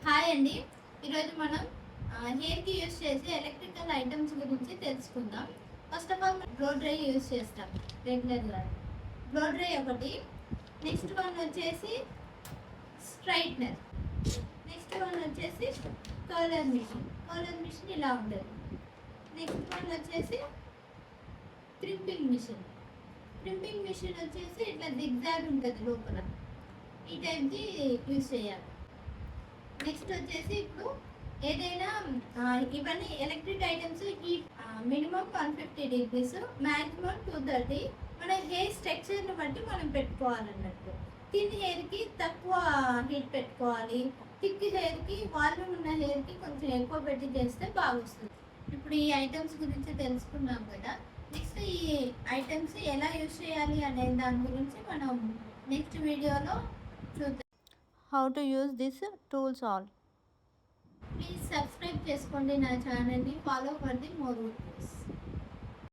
Hi అండి. ఈరోజు మనం హెయిర్కి యూస్ చేసే ఎలక్ట్రికల్ ఐటమ్స్ గురించి తెలుసుకుందాం. First of all blow dry use చేస్తాం రెగ్యులర్గా. బ్లో డ్రై ఒకటి. నెక్స్ట్ వన్ వచ్చేసి స్ట్రైట్నర్. నెక్స్ట్ వన్ వచ్చేసి కలర్ మిషన్. కలర్ మిషన్ ఇలా ఉంటుంది. నెక్స్ట్ వన్ వచ్చేసి క్రింపింగ్ మిషన్. క్రింపింగ్ మిషన్ వచ్చేసి ఇట్లా జిగ్జాగ్ ఉంటుంది లోపల. ఈ టైప్ది యూస్ చేయాలి. నెక్స్ట్ వచ్చేసి ఇప్పుడు ఏదైనా ఇవన్నీ ఎలక్ట్రిక్ ఐటమ్స్ ఈ మినిమం 150 degrees, మ్యాక్సిమం 230. మన హెయిర్ స్ట్రక్చర్ని బట్టి మనం పెట్టుకోవాలన్నట్టు. థిన్ హెయిర్కి తక్కువ హీట్ పెట్టుకోవాలి, థిక్ హెయిర్కి వాల్యూమ్ ఉన్న హెయిర్కి కొంచెం ఎక్కువ పెట్టి చేస్తే బాగా వస్తుంది. ఇప్పుడు ఈ ఐటమ్స్ గురించి తెలుసుకున్నాం కదా. నెక్స్ట్ ఈ ఐటమ్స్ ఎలా యూజ్ చేయాలి అనే దాని గురించి మనం నెక్స్ట్ వీడియోలో చూద్దాం. How to use these tools all. Please subscribe చేసుకోండి నా ఛానల్ని. Follow for the more videos.